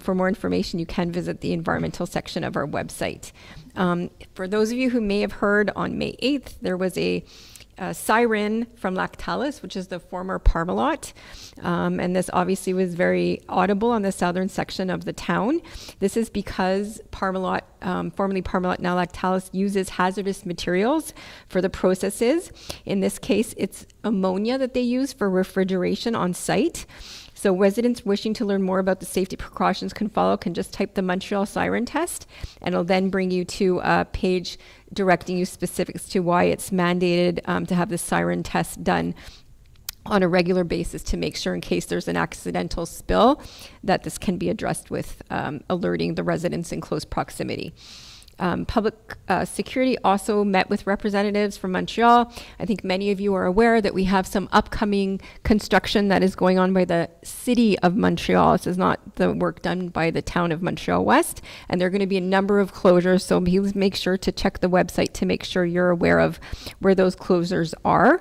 for more information, you can visit the environmental section of our website. For those of you who may have heard, on May 8th, there was a siren from Lactalis, which is the former Parmalat. And this obviously was very audible on the southern section of the town. This is because Parmalat, formerly Parmalat, now Lactalis, uses hazardous materials for the processes. In this case, it's ammonia that they use for refrigeration on site. So residents wishing to learn more about the safety precautions can just type the Montreal siren test, and it'll then bring you to a page directing you specifics to why it's mandated to have the siren test done on a regular basis to make sure, in case there's an accidental spill, that this can be addressed with alerting the residents in close proximity. Public security also met with representatives from Montreal. I think many of you are aware that we have some upcoming construction that is going on by the city of Montreal. This is not the work done by the town of Montreal-West, and there are going to be a number of closures, so please make sure to check the website to make sure you're aware of where those closures are.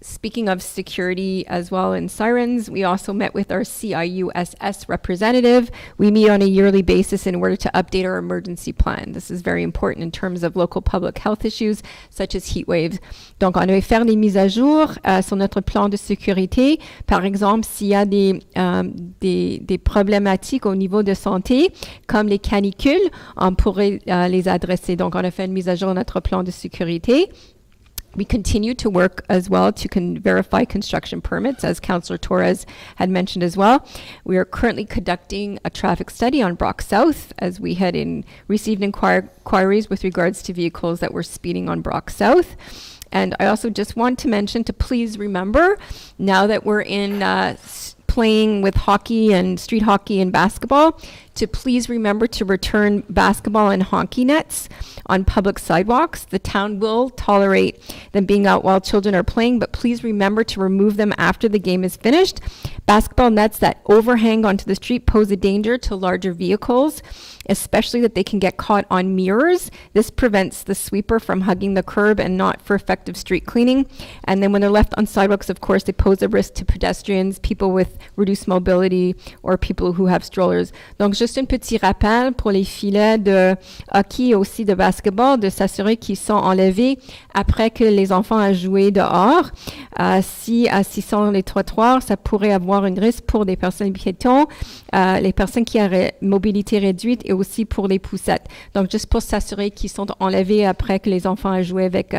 Speaking of security as well in sirens, we also met with our CIUSS representative. We meet on a yearly basis in order to update our emergency plan. This is very important in terms of local public health issues such as heat waves. Donc, on va faire des mises à jour sur notre plan de sécurité. Par exemple, s'il y a des problématiques au niveau de santé, comme les canicules, on pourrait les adresser. Donc, on a fait une mise à jour de notre plan de sécurité. We continue to work as well to verify construction permits, as Councillor Torres had mentioned as well. We are currently conducting a traffic study on Brock South, as we had received inquiries with regards to vehicles that were speeding on Brock South. And I also just want to mention to please remember, now that we're in playing with hockey and street hockey and basketball, to please remember to return basketball and hockey nets on public sidewalks. The town will tolerate them being out while children are playing, but please remember to remove them after the game is finished. Basketball nets that overhang onto the street pose a danger to larger vehicles, especially that they can get caught on mirrors. This prevents the sweeper from hugging the curb and not for effective street cleaning. And then when they're left on sidewalks, of course, they pose a risk to pedestrians, people with reduced mobility, or people who have strollers. Donc, juste un petit rappel pour les filets de hockey et aussi de basketball, de s'assurer qu'ils sont enlevés après que les enfants ont joué dehors. Si sont les trottoirs, ça pourrait avoir un risque pour des personnes piétons, les personnes qui ont mobilité réduite et aussi pour les poussettes. Donc, juste pour s'assurer qu'ils sont enlevés après que les enfants ont joué avec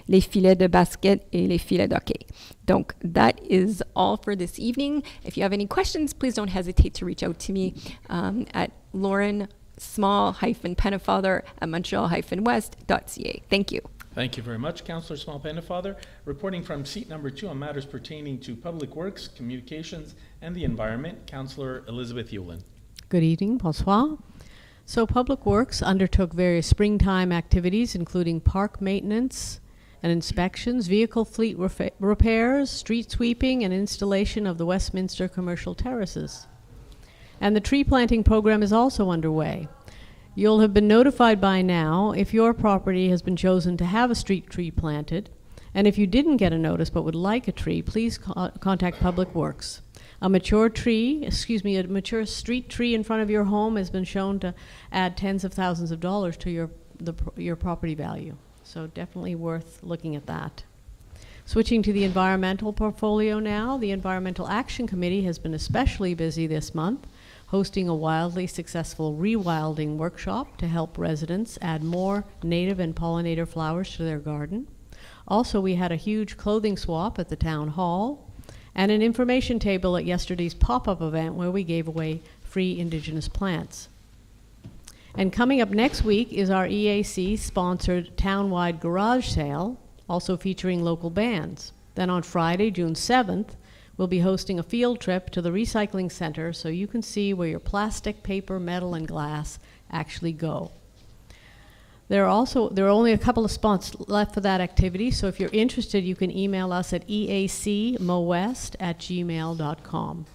les filets de basket et les filets de hockey. Donc, that is all for this evening. If you have any questions, please don't hesitate to reach out to me at lauren_pennefather@montreal-west.ca. Thank you. Thank you very much, Councillor Small-Pennefather. Reporting from seat number 2 on matters pertaining to public works, communications, and the environment, Councillor Elizabeth Yulin. Good evening, bonsoir. So Public Works undertook various springtime activities, including park maintenance and inspections, vehicle fleet repairs, street sweeping, and installation of the Westminster commercial terraces. And the tree planting program is also underway. You'll have been notified by now if your property has been chosen to have a street tree planted. And if you didn't get a notice but would like a tree, please contact Public Works. A mature street tree in front of your home has been shown to add tens of thousands of dollars to your property value. So definitely worth looking at that. Switching to the environmental portfolio now, the Environmental Action Committee has been especially busy this month, hosting a wildly successful rewilding workshop to help residents add more native and pollinator flowers to their garden. Also, we had a huge clothing swap at the town hall and an information table at yesterday's pop-up event where we gave away free Indigenous plants. And coming up next week is our EAC-sponsored town-wide garage sale, also featuring local bands. Then on Friday, June 7th, we'll be hosting a field trip to the recycling center so you can see where your plastic, paper, metal, and glass actually go. There are only a couple of spots left for that activity, so if you're interested, you can email us at eacmowest@gmail.com.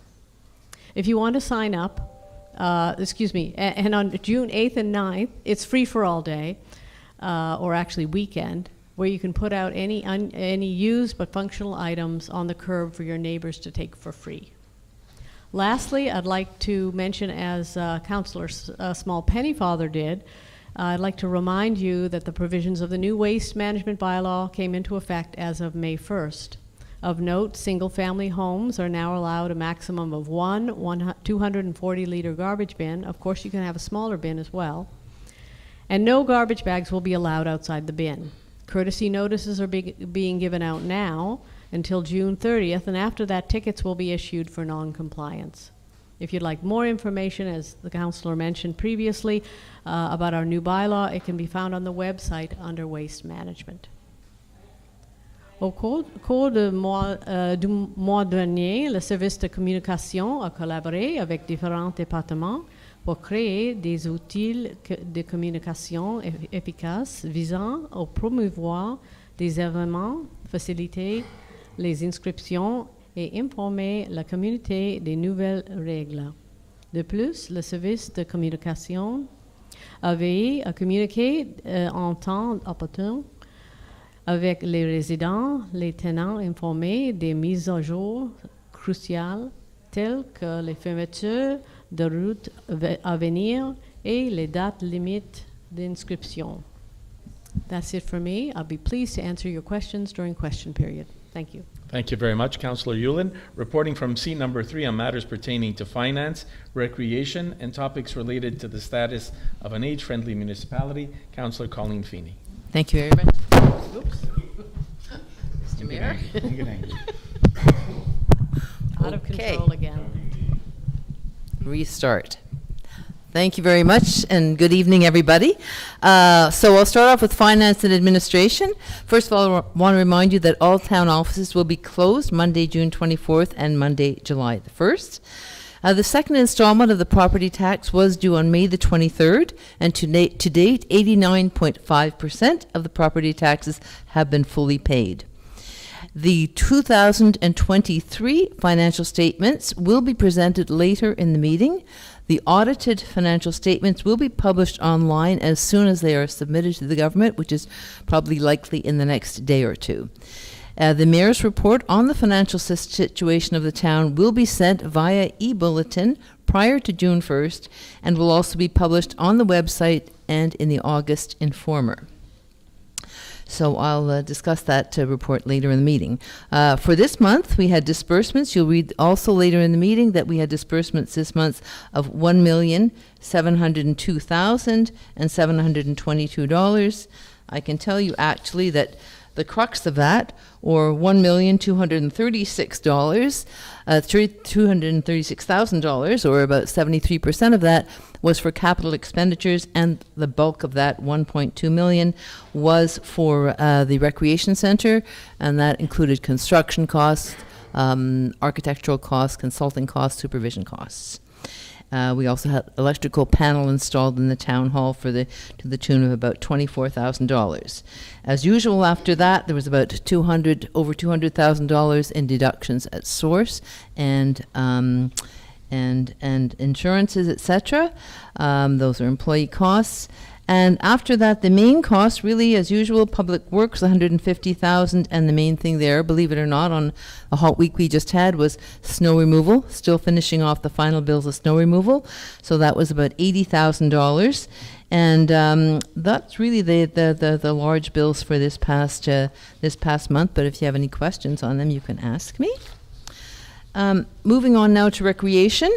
If you want to sign up, and on June 8th and 9th, it's free for all day, or actually weekend, where you can put out any used but functional items on the curb for your neighbors to take for free. Lastly, I'd like to mention, as Councillor Small Pennyfather did, I'd like to remind you that the provisions of the new waste management bylaw came into effect as of May 1st. Of note, single-family homes are now allowed a maximum of one 240-liter garbage bin. Of course, you can have a smaller bin as well. And no garbage bags will be allowed outside the bin. Courtesy notices are being given out now until June 30th, and after that, tickets will be issued for non-compliance. If you'd like more information, as the councillor mentioned previously, about our new bylaw, it can be found on the website under Waste Management. Au cours du mois dernier, le service de communication a collaboré avec différents départements pour créer des outils de communication efficaces visant à promouvoir des événements, faciliter les inscriptions et informer la communauté des nouvelles règles. De plus, le service de communication a veillé à communiquer en temps opportun avec les résidents, les tenants informés des mises à jour cruciales telles que les fermetures de routes à venir et les dates limites d'inscription. That's it for me. I'll be pleased to answer your questions during question period. Thank you. Thank you very much, Councillor Yulin. Reporting from seat number 3 on matters pertaining to finance, recreation, and topics related to the status of an age-friendly municipality, Councillor Colleen Feeney. Thank you very much. Oops. Mr. Mayor. Out of control again. Restart. Thank you very much, and good evening, everybody. So I'll start off with finance and administration. First of all, I want to remind you that all town offices will be closed Monday, June 24th and Monday, July the 1st. The second installment of the property tax was due on May the 23rd, and to date, 89.5% of the property taxes have been fully paid. The 2023 financial statements will be presented later in the meeting. The audited financial statements will be published online as soon as they are submitted to the government, which is probably likely in the next day or two. The mayor's report on the financial situation of the town will be sent via e-bulletin prior to June 1st and will also be published on the website and in the August Informer. So I'll discuss that report later in the meeting. For this month, we had disbursements. You'll read also later in the meeting that we had disbursements this month of $1,702,722. I can tell you actually that the crux of that, or $236,000, or about 73% of that, was for capital expenditures, and the bulk of that, $1.2 million, was for the recreation center, and that included construction costs, architectural costs, consulting costs, supervision costs. We also had electrical panel installed in the town hall to the tune of about $24,000. As usual, after that, there was about over $200,000 in deductions at source and insurances, etc. Those are employee costs. And after that, the main cost, really, as usual, public works, $150,000, and the main thing there, believe it or not, on a hot week we just had, was snow removal. Still finishing off the final bills of snow removal, so that was about $80,000, and that's really the large bills for this past month. But if you have any questions on them, you can ask me. Moving on now to recreation.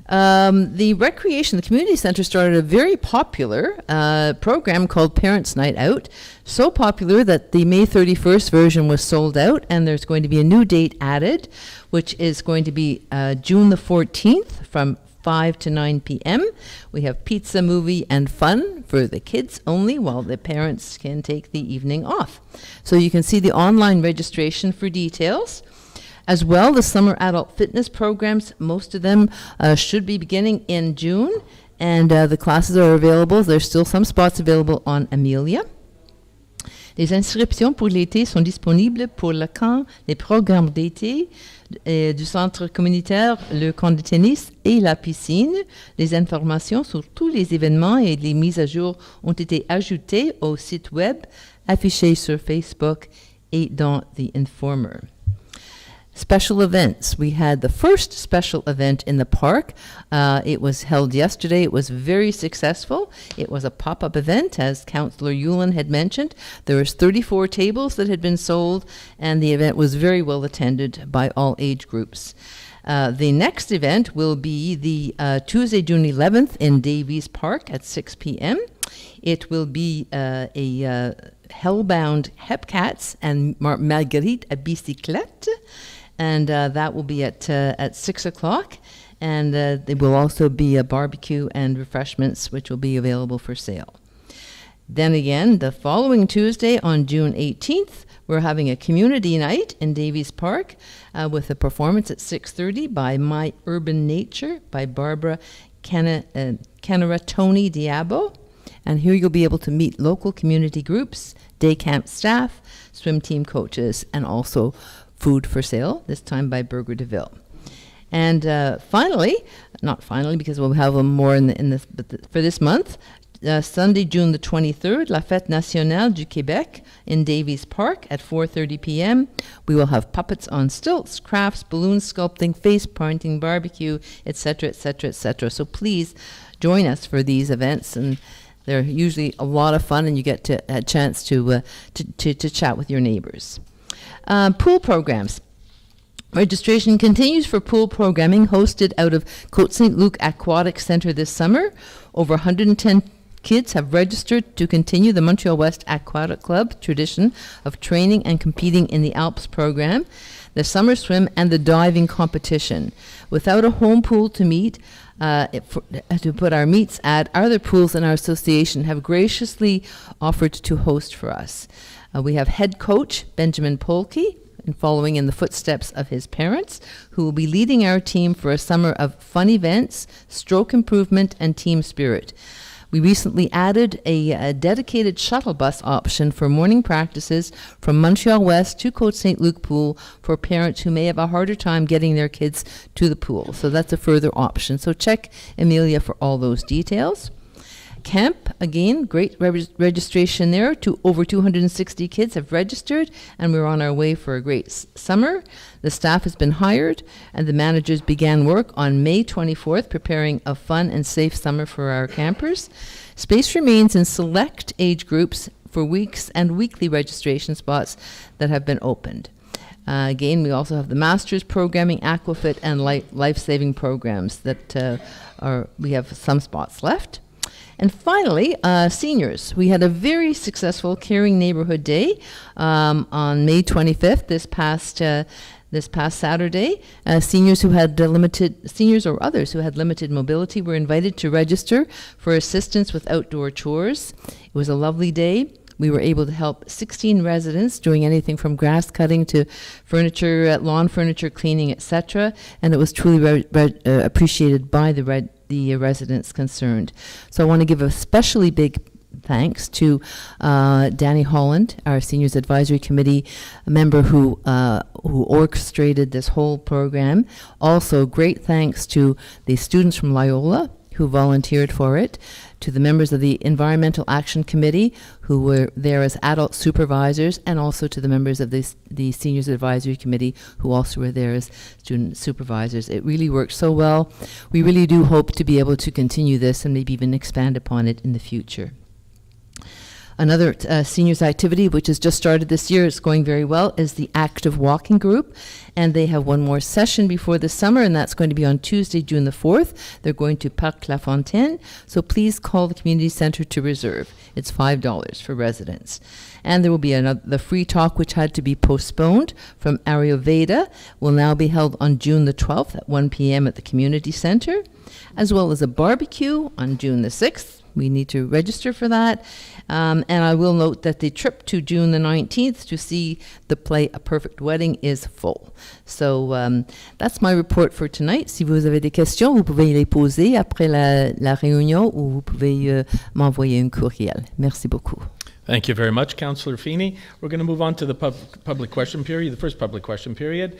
The community center started a very popular program called Parents' Night Out. So popular that the May 31st version was sold out, and there's going to be a new date added, which is going to be June the 14th from 5 to 9 p.m. We have pizza, movie, and fun for the kids only, while the parents can take the evening off. So you can see the online registration for details. As well, the summer adult fitness programs, most of them should be beginning in June, and the classes are available. There's still some spots available on Amelia. Les inscriptions pour l'été sont disponibles pour le camp, les programmes d'été du centre communautaire, le camp de tennis et la piscine. Les informations sur tous les événements et les mises à jour ont été ajoutées au site web, affichées sur Facebook et dans The Informer. Special events. We had the first special event in the park. It was held yesterday. It was very successful. It was a pop-up event, as Councillor Yulin had mentioned. There was 34 tables that had been sold, and the event was very well attended by all age groups. The next event will be the Tuesday, June 11th in Davies Park at 6 p.m. It will be a Hellbound Hepcats and Marguerite à bicyclette. And that will be at 6 o'clock. And there will also be a barbecue and refreshments, which will be available for sale. Then again, the following Tuesday on June 18th, we're having a community night in Davies Park with a performance at 6:30 by My Urban Nature by Barbara Canaratoni Diabo. And here you'll be able to meet local community groups, day camp staff, swim team coaches, and also food for sale, this time by Burger de Ville. And finally, not finally because we'll have them more for this month, Sunday, June the 23rd, La Fête Nationale du Québec in Davies Park at 4:30 p.m. We will have puppets on stilts, crafts, balloon sculpting, face painting, barbecue, etc., etc., etc. So please join us for these events, and they're usually a lot of fun, and you get a chance to chat with your neighbors. Pool programs. Registration continues for pool programming hosted out of Côte St. Luc Aquatic Centre this summer. Over 110 kids have registered to continue the Montréal-Ouest Aquatic Club tradition of training and competing in the Alps program, the summer swim, and the diving competition. Without a home pool to meet, to put our meets at, other pools in our association have graciously offered to host for us. We have head coach Benjamin Polke, and following in the footsteps of his parents, who will be leading our team for a summer of fun events, stroke improvement, and team spirit. We recently added a dedicated shuttle bus option for morning practices from Montréal-Ouest to Côte St. Luc Pool for parents who may have a harder time getting their kids to the pool. So that's a further option. So check Amelia for all those details. Camp, again, great registration there. Over 260 kids have registered, and we're on our way for a great summer. The staff has been hired, and the managers began work on May 24th, preparing a fun and safe summer for our campers. Space remains in select age groups for weeks and weekly registration spots that have been opened. Again, we also have the master's programming, aquafit, and life-saving programs that we have some spots left. And finally, seniors. We had a very successful Caring Neighborhood Day on May 25th, this past Saturday. Seniors or others who had limited mobility were invited to register for assistance with outdoor chores. It was a lovely day. We were able to help 16 residents doing anything from grass cutting to furniture, lawn furniture cleaning, etc. And it was truly appreciated by the residents concerned. So I want to give a especially big thanks to Danny Holland, our Seniors Advisory Committee member who orchestrated this whole program. Also, great thanks to the students from Loyola who volunteered for it, to the members of the Environmental Action Committee who were there as adult supervisors, and also to the members of the Seniors Advisory Committee who also were there as student supervisors. It really worked so well. We really do hope to be able to continue this and maybe even expand upon it in the future. Another seniors activity, which has just started this year, is going very well, is the Active Walking Group. And they have one more session before the summer, and that's going to be on Tuesday, June the 4th. They're going to Parc La Fontaine, so please call the community center to reserve. It's $5 for residents. And there will be the free talk, which had to be postponed, from Ayurveda, will now be held on June the 12th at 1 p.m. at the community center, as well as a barbecue on June the 6th. We need to register for that. And I will note that the trip to June the 19th to see the play A Perfect Wedding is full. So that's my report for tonight. Si vous avez des questions, vous pouvez les poser après la réunion, ou vous pouvez m'envoyer un courriel. Merci beaucoup. Thank you very much, Councillor Feeney. We're going to move on to the public question period, the first public question period.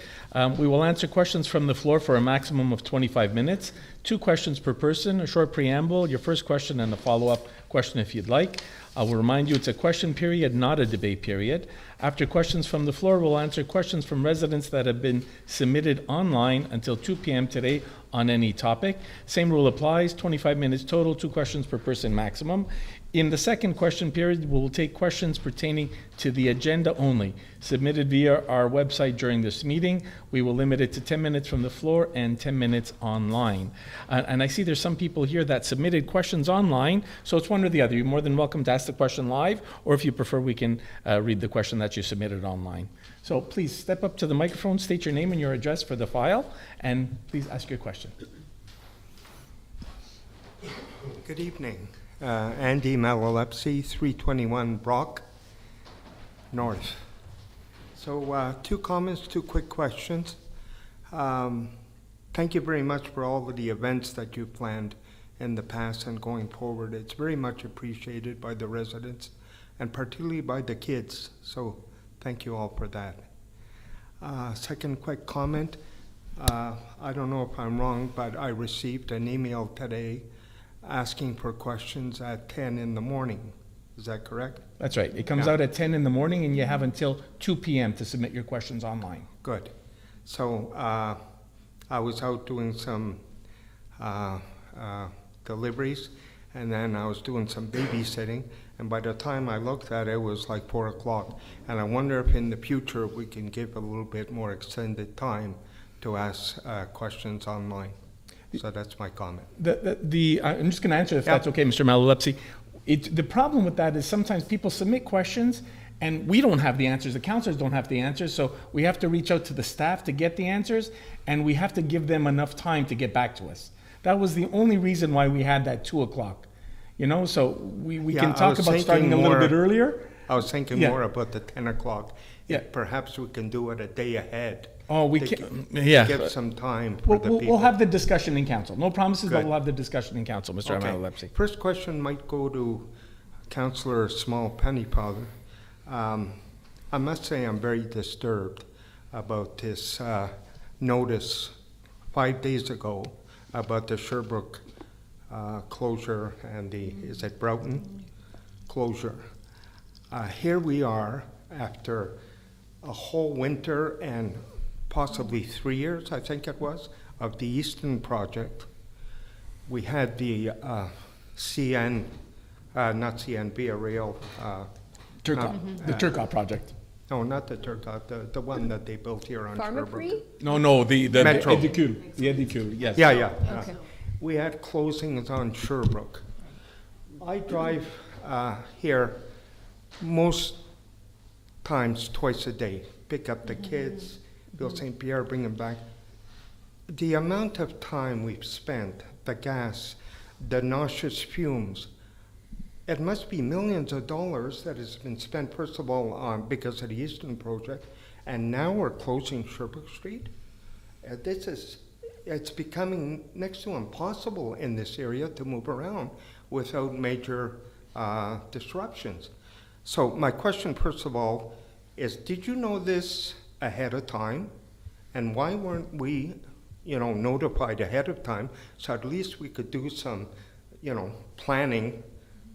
We will answer questions from the floor for a maximum of 25 minutes. 2 questions per person, a short preamble, your first question, and a follow-up question if you'd like. I will remind you it's a question period, not a debate period. After questions from the floor, we'll answer questions from residents that have been submitted online until 2 p.m. today on any topic. Same rule applies, 25 minutes total, 2 questions per person maximum. In the second question period, we'll take questions pertaining to the agenda only, submitted via our website during this meeting. We will limit it to 10 minutes from the floor and 10 minutes online. And I see there's some people here that submitted questions online, so it's one or the other. You're more than welcome to ask the question live, or if you prefer, we can read the question that you submitted online. So please step up to the microphone, state your name and your address for the file, and please ask your question. Good evening. Andy Malalepsi, 321 Brock North. So 2 comments, 2 quick questions. Thank you very much for all of the events that you've planned in the past and going forward. It's very much appreciated by the residents and particularly by the kids. So thank you all for that. Second quick comment. I don't know if I'm wrong, but I received an email today asking for questions at 10 in the morning. Is that correct? That's right. It comes out at 10 in the morning, and you have until 2 p.m. to submit your questions online. Good. So I was out doing some deliveries, and then I was doing some babysitting, and by the time I looked at it, it was like 4 o'clock. And I wonder if in the future we can give a little bit more extended time to ask questions online. So that's my comment. I'm just going to answer if that's okay, Mr. Malalepsi. The problem with that is sometimes people submit questions and we don't have the answers. The counselors don't have the answers, so we have to reach out to the staff to get the answers, and we have to give them enough time to get back to us. That was the only reason why we had that 2 o'clock. You know, so we can talk about starting a little bit earlier. I was thinking more about the 10 o'clock. Yeah. Perhaps we can do it a day ahead. Oh, we can, yeah. Give some time for the people. We'll have the discussion in council. No promises, but Good. we'll have the discussion in council, Mr. Malalepsi. First question might go to Councillor Small Pennypowder. I must say I'm very disturbed about this notice 5 days ago about the Sherbrooke closure and the, is it Broughton closure. Here we are after a whole winter and possibly 3 years, I think it was, of the Eastern project. We had the CN, not CN, Via Rail. Turcotte, the Turcotte project. No, not the Turcotte, the one that they built here on Sherbrooke. Pharmaprix? No, the Metro. Edicule. The Edicule, yes. Yeah. Okay. We had closings on Sherbrooke. I drive here most times twice a day, pick up the kids, Bill St. Pierre, bring them back. The amount of time we've spent, the gas, the nauseous fumes, it must be millions of dollars that has been spent, first of all, because of the Eastern project, and now we're closing Sherbrooke Street. It's becoming next to impossible in this area to move around without major disruptions. So my question, first of all, is did you know this ahead of time? And why weren't we, notified ahead of time so at least we could do some, planning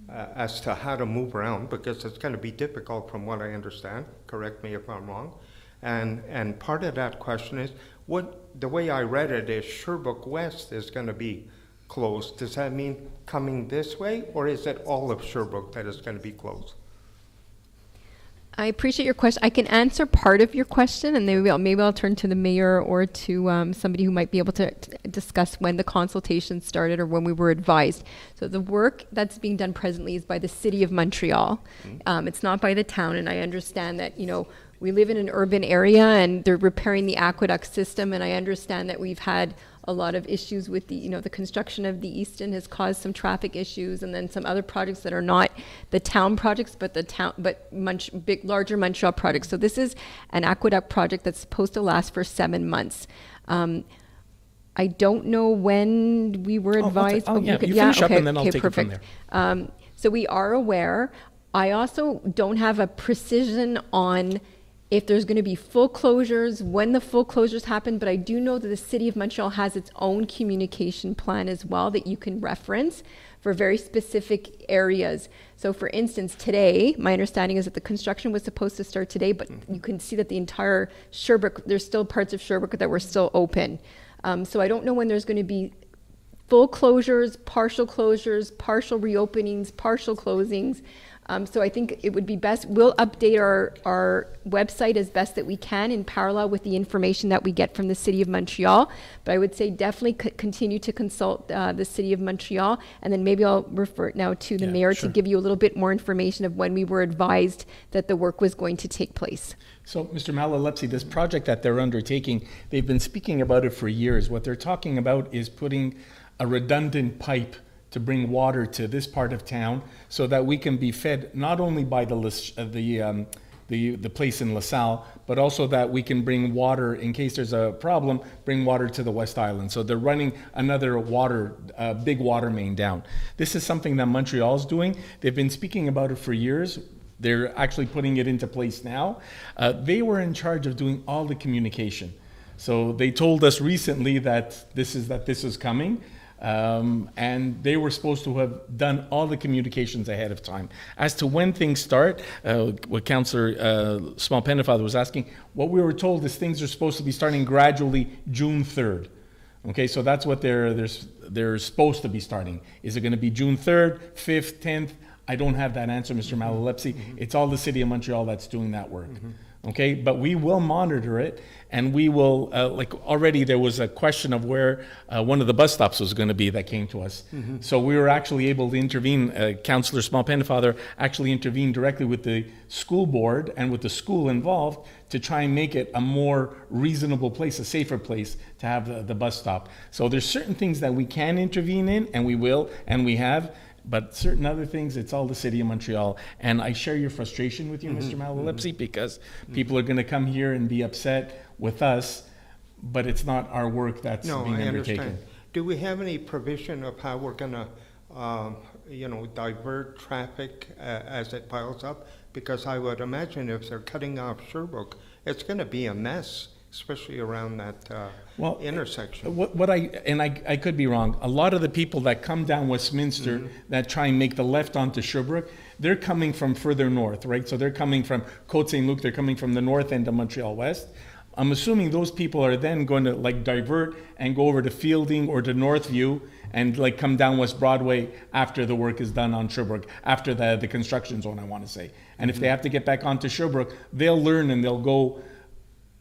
as to how to move around, because it's going to be difficult from what I understand. Correct me if I'm wrong. And part of that question is, the way I read it is Sherbrooke West is going to be closed. Does that mean coming this way, or is it all of Sherbrooke that is going to be closed? I appreciate your question. I can answer part of your question, and maybe I'll turn to the mayor or to somebody who might be able to discuss when the consultation started or when we were advised. So the work that's being done presently is by the City of Montreal. It's not by the town, and I understand that, we live in an urban area and they're repairing the aqueduct system, and I understand that we've had a lot of issues with the construction of the Easton has caused some traffic issues, and then some other projects that are not the town projects, but larger Montreal projects. So this is an aqueduct project that's supposed to last for 7 months. I don't know when we were advised. You finish up and then I'll take it from perfect. there. So we are aware. I also don't have a precision on if there's going to be full closures, when the full closures happen, but I do know that the City of Montreal has its own communication plan as well that you can reference for very specific areas. So for instance, today, my understanding is that the construction was supposed to start today, but you can see that the entire Sherbrooke, there's still parts of Sherbrooke that were still open. So I don't know when there's going to be full closures, partial reopenings, partial closings. So I think it would be best, we'll update our website as best that we can in parallel with the information that we get from the City of Montreal. But I would say definitely continue to consult the City of Montreal. And then maybe I'll refer now to the mayor to give you a little bit more information of when we were advised that the work was going to take place. So, Mr. Malalepsi, this project that they're undertaking, they've been speaking about it for years. What they're talking about is putting a redundant pipe to bring water to this part of town so that we can be fed not only by the place in LaSalle, but also that we can bring water, in case there's a problem, bring water to the West Island. So they're running another big water main down. This is something that Montreal's doing. They've been speaking about it for years. They're actually putting it into place now. They were in charge of doing all the communication. So they told us recently that this is coming. And they were supposed to have done all the communications ahead of time. As to when things start, what Councillor Small-Pennefather was asking, what we were told is things are supposed to be starting gradually June 3rd. Okay, so that's what they're supposed to be starting. Is it going to be June 3rd, 5th, 10th? I don't have that answer, Mr. Malalepsi. It's all the City of Montreal that's doing that work. Okay, but we will monitor it, and we will, like already there was a question of where one of the bus stops was going to be that came to us. So we were actually able to intervene. Councillor Small-Pennefather actually intervened directly with the school board and with the school involved to try and make it a more reasonable place, a safer place to have the bus stop. So there's certain things that we can intervene in, and we will, and we have. But certain other things, it's all the City of Montreal. And I share your frustration with you, Mr. Malalepsi, because people are going to come here and be upset with us, but it's not our work that's being undertaken. Understand. Do we have any provision of how we're going to, divert traffic as it piles up? Because I would imagine if they're cutting off Sherbrooke, it's going to be a mess, especially around that intersection. I could be wrong. A lot of the people that come down Westminster that try and make the left onto Sherbrooke, they're coming from further north, right? So they're coming from Côte Saint-Luc, they're coming from the north end of Montreal-West. I'm assuming those people are then going to divert and go over to Fielding or to Northview and come down West Broadway after the work is done on Sherbrooke, after the construction zone, I want to say. And if they have to get back onto Sherbrooke, they'll learn and they'll go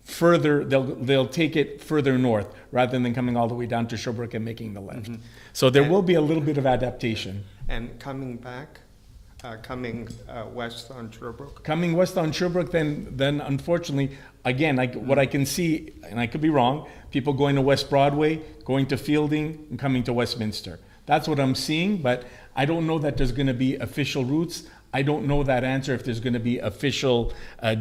further, they'll take it further north rather than coming all the way down to Sherbrooke and making the left. So there will be a little bit of adaptation. And coming back, west on Sherbrooke? Coming west on Sherbrooke, then unfortunately, again, what I can see, and I could be wrong, people going to West Broadway, going to Fielding, and coming to Westminster. That's what I'm seeing, but I don't know that there's going to be official routes. I don't know that answer if there's going to be official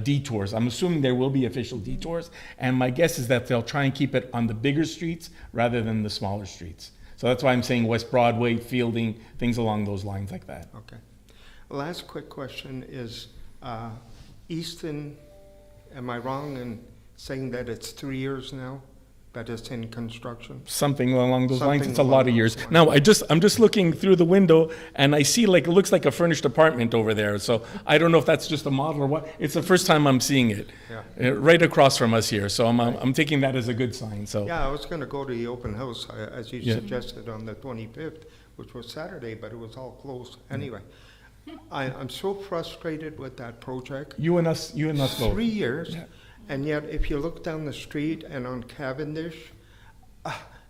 detours. I'm assuming there will be official detours, and my guess is that they'll try and keep it on the bigger streets rather than the smaller streets. So that's why I'm saying West Broadway, Fielding, things along those lines like that. Okay. Last quick question is, Easton, am I wrong in saying that it's 3 years now that it's in construction? Something along those lines. It's a lot of years. Now, I'm just looking through the window and I see it looks like a furnished apartment over there. So I don't know if that's just a model or what. It's the first time I'm seeing it, right across from us here. So I'm taking that as a good sign. So yeah, I was going to go to the open house as you suggested on the 25th, which was Saturday, but it was all closed anyway. I'm so frustrated with that project. You and us both. 3 years. Yeah. And yet, if you look down the street and on Cavendish,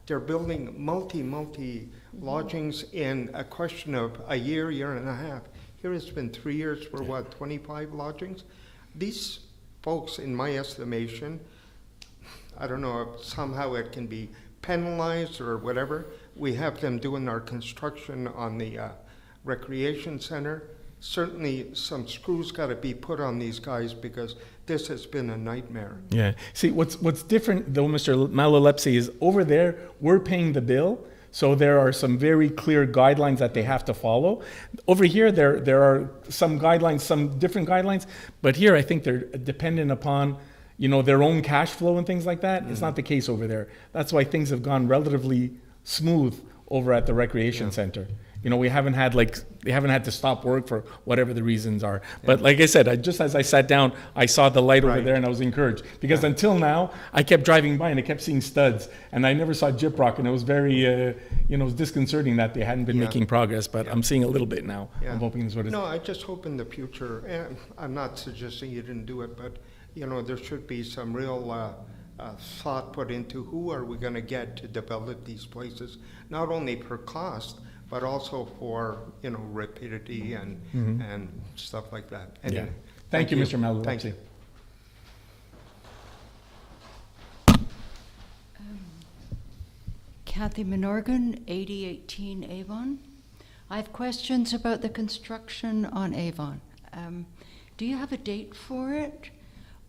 they're building multi lodgings in a question of a year and a half. Here it's been 3 years for 25 lodgings? These folks, in my estimation, I don't know if somehow it can be penalized or whatever. We have them doing our construction on the recreation center. Certainly some screws got to be put on these guys because this has been a nightmare. Yeah. See, what's different though, Mr. Malalepsi, is over there we're paying the bill. So there are some very clear guidelines that they have to follow. Over here, there are some guidelines, some different guidelines, but here I think they're dependent upon, their own cash flow and things like that. It's not the case over there. That's why things have gone relatively smooth over at the recreation center. We haven't had they haven't had to stop work for whatever the reasons are. But like I said, just as I sat down, I saw the light over there and I was encouraged. Because until now, I kept driving by and I kept seeing studs. And I never saw gyprock, and it was very, it was disconcerting that they hadn't been making progress. But I'm seeing a little bit now. Yeah. I'm hoping this is what it is. No, I just hope in the future, and I'm not suggesting you didn't do it, but, there should be some real thought put into who are we going to get to develop these places, not only per cost, but also for, rapidity and stuff like that. Anyway, Yeah. Thank you, Mr. Malou. Thank you. Kathy Menorgan, 8018 Avon. I have questions about the construction on Avon. Do you have a date for it?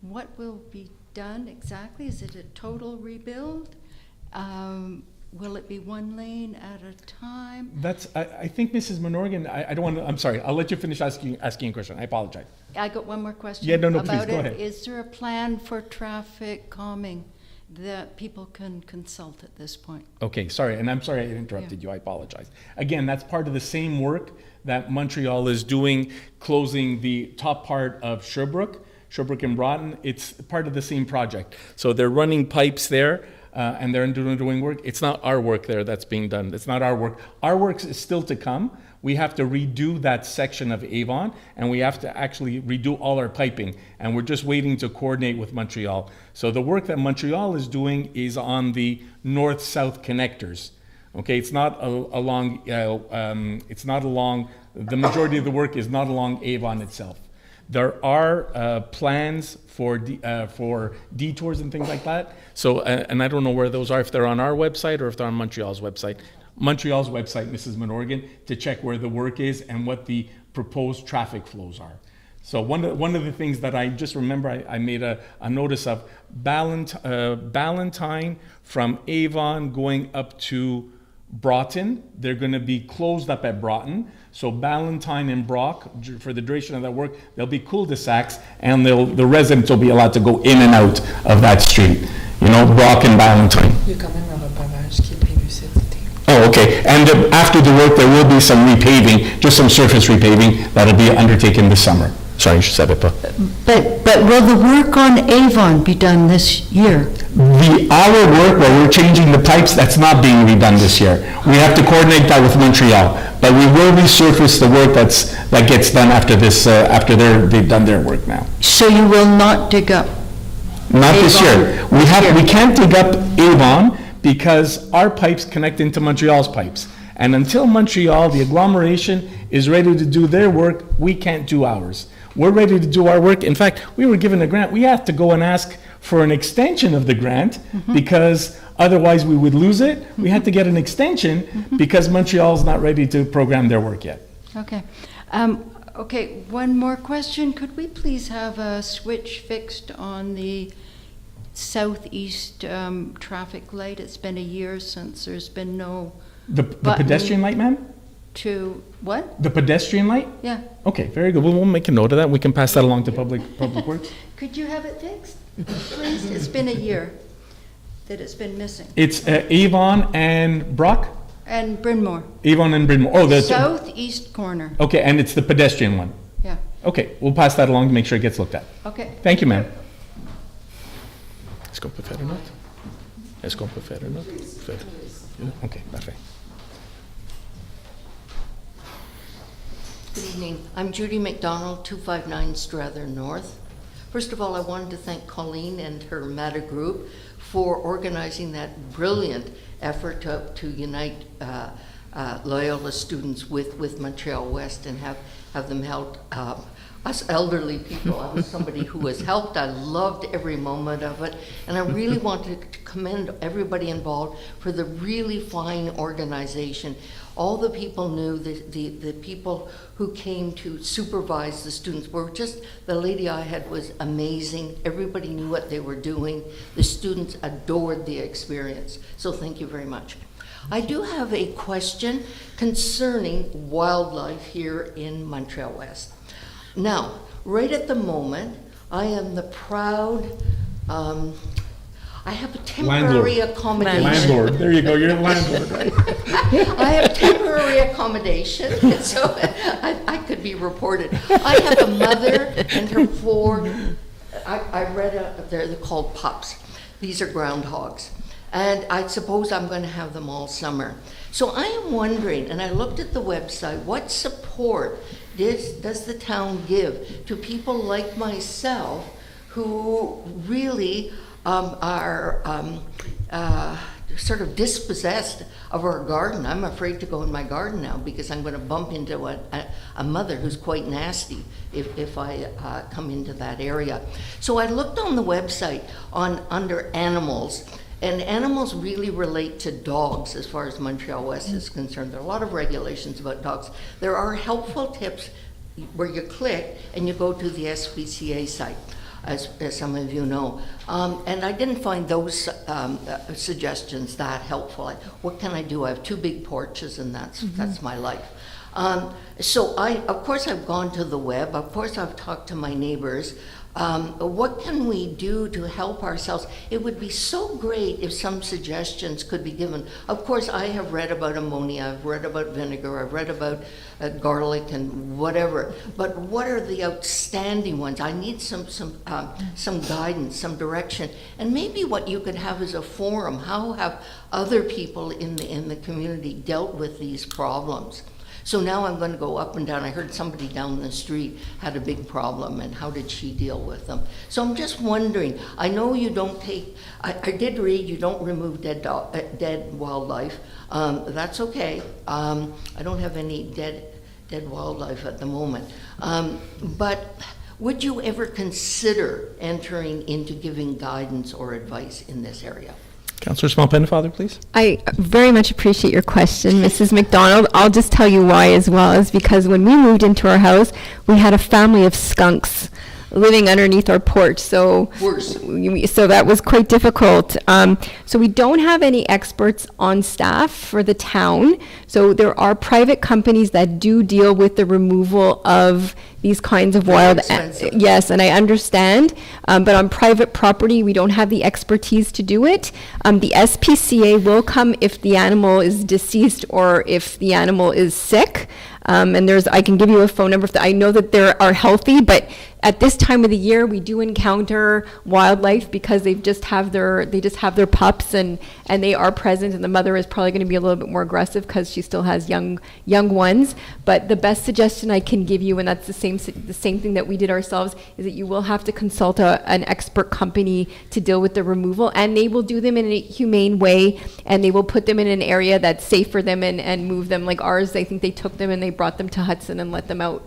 What will be done exactly? Is it a total rebuild? Will it be one lane at a time? I think Mrs. Menorgan, I don't want to, I'm sorry, I'll let you finish asking a question. I apologize. I got one more question. Yeah, no, about please, go it. ahead. Is there a plan for traffic calming that people can consult at this point? Okay, sorry, and I'm sorry I interrupted you. I apologize. Again, that's part of the same work that Montreal is doing, closing the top part of Sherbrooke and Broughton. It's part of the same project. So they're running pipes there, and they're doing work. It's not our work there that's being done. It's not our work. Our work is still to come. We have to redo that section of Avon, and we have to actually redo all our piping, and we're just waiting to coordinate with Montreal. So the work that Montreal is doing is on the north-south connectors. Okay, it's not along. The majority of the work is not along Avon itself. There are plans for detours and things like that. So, and I don't know where those are, if they're on our website or if they're on Montreal's website. Montreal's website, Mrs. Menorgan, to check where the work is and what the proposed traffic flows are. So one of the things that I just remember I made a notice of, Ballantyne from Avon going up to Broughton, they're going to be closed up at Broughton. So Ballantyne and Brock, for the duration of that work, there'll be cul-de-sacs, and the residents will be allowed to go in and out of that street. Brock and Ballantyne. Il y a quand même un repavage qui est prévu cet été. Oh, okay. And after the work, there will be some repaving, just some surface repaving that'll be undertaken this summer. Sorry, je savais pas. But will the work on Avon be done this year? Our work where we're changing the pipes, that's not being redone this year. We have to coordinate that with Montreal. But we will resurface the work that gets done after this, they've done their work now. So you will not dig up? Not this Avon year. We can't dig up Avon because our pipes connect into Montreal's pipes. And until Montreal, the agglomeration, is ready to do their work, we can't do ours. We're ready to do our work. In fact, we were given a grant. We have to go and ask for an extension of the grant because otherwise we would lose it. We had to get an extension because Montreal's not ready to program their work yet. Okay. Okay, one more question. Could we please have a switch fixed on the southeast traffic light? It's been a year since there's been no The pedestrian light, ma'am? to, what? The pedestrian light? Yeah. Okay, very good. We'll make a note of that. We can pass that along to Public Works. Could you have it fixed, please? It's been a year that it's been missing. It's Avon and Brock? And Bryn Mawr, Avon and Bryn Mawr. Oh, the southeast corner. okay, and it's the pedestrian one. Yeah. Okay, we'll pass that along to make sure it gets looked at. Okay. Thank you, ma'am. Est-ce qu'on peut faire une autre? Est-ce qu'on peut faire une autre? Okay, parfait. Good evening. I'm Judy McDonald, 259 Strather North. First of all, I wanted to thank Colleen and her MATA group for organizing that brilliant effort to unite Loyola students with Montreal-West and have them help us elderly people. I was somebody who was helped. I loved every moment of it. And I really wanted to commend everybody involved for the really fine organization. All the people knew, the people who came to supervise the students were just, the lady I had was amazing. Everybody knew what they were doing. The students adored the experience. So thank you very much. I do have a question concerning wildlife here in Montreal-West. Now, right at the moment, I am the proud, I have a temporary accommodation. Landlord, there you go, you're a landlord, right? I have temporary accommodation, so I could be reported. I have a mother and her 4, I read they're called pups. These are groundhogs. And I suppose I'm going to have them all summer. So I am wondering, and I looked at the website, what support does the town give to people like myself who really are sort of dispossessed of our garden? I'm afraid to go in my garden now because I'm going to bump into a mother who's quite nasty if I come into that area. So I looked on the website under animals. And animals really relate to dogs as far as Montreal-West is concerned. There are a lot of regulations about dogs. There are helpful tips where you click and you go to the SPCA site, as some of you know. And I didn't find those suggestions that helpful. What can I do? I have 2 big porches and that's my life. So of course I've gone to the web. Of course I've talked to my neighbors. What can we do to help ourselves? It would be so great if some suggestions could be given. Of course, I have read about ammonia, I've read about vinegar, I've read about garlic and whatever. But what are the outstanding ones? I need some guidance, some direction. And maybe what you could have is a forum. How have other people in the community dealt with these problems? So now I'm going to go up and down. I heard somebody down the street had a big problem, and how did she deal with them? So I'm just wondering, I know you don't take, I did read you don't remove dead wildlife. That's okay. I don't have any dead wildlife at the moment. But would you ever consider entering into giving guidance or advice in this area? Councillor Small-Pennefather, please. I very much appreciate your question, Mrs. McDonald. I'll just tell you why as well, is because when we moved into our house, we had a family of skunks living underneath our porch. So that was quite difficult. So we don't have any experts on staff for the town. So there are private companies that do deal with the removal of these kinds of wild. Yes, and I understand. But on private property, we don't have the expertise to do it. The SPCA will come if the animal is deceased or if the animal is sick. And I can give you a phone number. I know that they are healthy, but at this time of the year, we do encounter wildlife because they just have their pups and they are present, and the mother is probably going to be a little bit more aggressive because she still has young ones. But the best suggestion I can give you, and that's the same thing that we did ourselves, is that you will have to consult an expert company to deal with the removal, and they will do them in a humane way, and they will put them in an area that's safe for them and move them. Like ours, I think they took them and they brought them to Hudson and let them out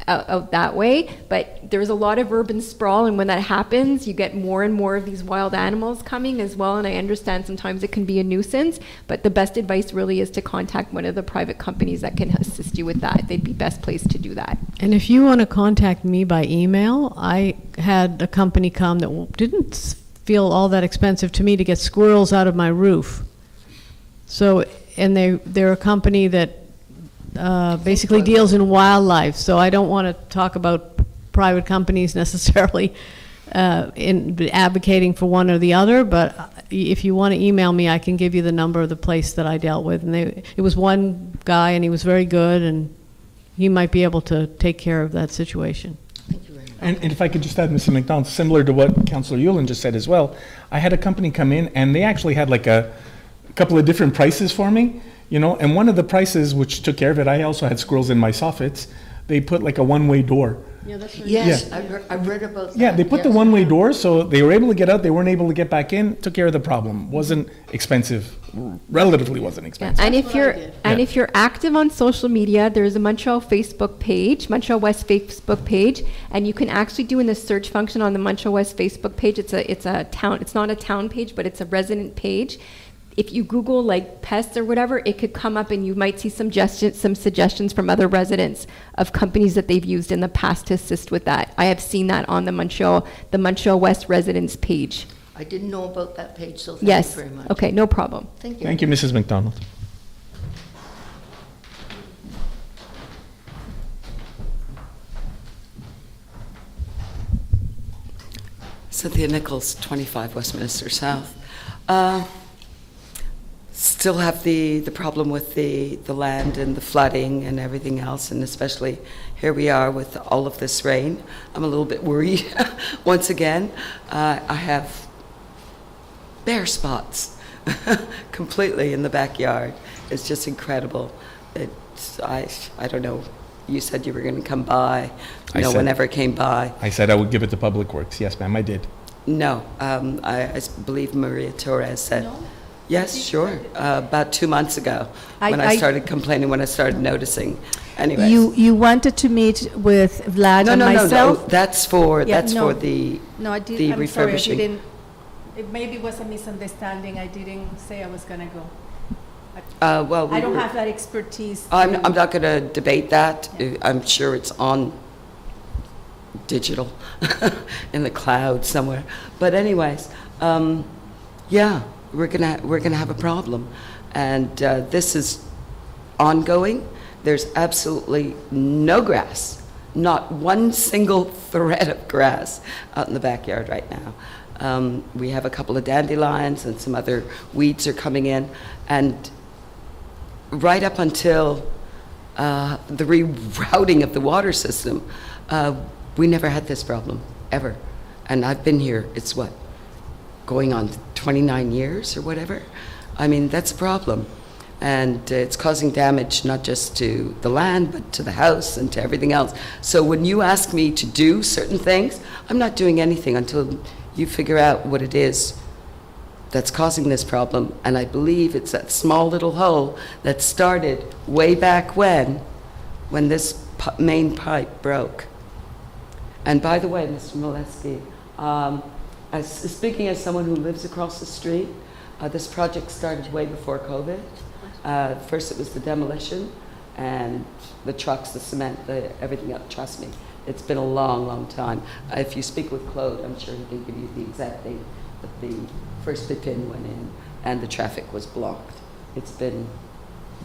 that way. But there's a lot of urban sprawl, and when that happens, you get more and more of these wild animals coming as well. And I understand sometimes it can be a nuisance, but the best advice really is to contact one of the private companies that can assist you with that. They'd be best placed to do that. And if you want to contact me by email, I had a company come that didn't feel all that expensive to me to get squirrels out of my roof. So, and they're a company that basically deals in wildlife. So I don't want to talk about private companies necessarily in advocating for one or the other, but if you want to email me, I can give you the number of the place that I dealt with. And it was one guy, and he was very good, and he might be able to take care of that situation. Thank you very much. And if I could just add, Mr. McDonald, similar to what Councillor Yulin just said as well, I had a company come in, and they actually had like a couple of different prices for me. And one of the prices, which took care of it, I also had squirrels in my soffits. They put like a one-way door. Yeah, that's right. Yes, Yeah. I've read about that. Yeah, they put the one-way door, so they were able to get out. They weren't able to get back in. Took care of the problem. Wasn't expensive. Relatively wasn't expensive. And if you're active on social media, there's a Montreal Facebook page, Montreal-West Facebook page, and you can actually do in the search function on the Montreal-West Facebook page. It's a town. It's not a town page, but it's a resident page. If you Google like pests or whatever, it could come up, and you might see some suggestions from other residents of companies that they've used in the past to assist with that. I have seen that on the Montreal-West residents page. I didn't know about that page, so thank Yes. you very much. Okay, no problem. Thank you. Thank you, Mrs. McDonald. Cynthia Nichols, 25 Westminster South. Still have the problem with the land and the flooding and everything else, and especially here we are with all of this rain. I'm a little bit worried once again. I have bare spots completely in the backyard. It's just incredible. I don't know. You said you were going to come by. No one ever came by. I said I would give it to Public Works. Yes, ma'am, I did. No, I believe Maria Torres said. No? Yes, sure. About 2 months ago, when I started complaining, when I started noticing. Anyways. You wanted to meet with Vlad and myself? No. That's for No, the I did, the I'm sorry, I refurbishing. didn't, it maybe was a misunderstanding. I didn't say I was going to go. Well, we I don't were- have that expertise. I'm to- not going to debate that. I'm sure it's on digital in the cloud somewhere. But anyways, yeah, we're gonna have a problem, and this is ongoing. There's absolutely no grass, not one single thread of grass out in the backyard right now. We have a couple of dandelions and some other weeds are coming in, and right up until the rerouting of the water system, we never had this problem, ever. And I've been here, it's what, going on 29 years or whatever? I mean, that's a problem. And it's causing damage not just to the land, but to the house and to everything else. So when you ask me to do certain things, I'm not doing anything until you figure out what it is that's causing this problem. And I believe it's that small little hole that started way back when this main pipe broke. And by the way, Mr. Molesky, speaking as someone who lives across the street, this project started way before COVID. First it was the demolition and the trucks, the cement, everything else. Trust me, it's been a long, long time. If you speak with Claude, I'm sure he can give you the exact date that the first pin went in and the traffic was blocked. It's been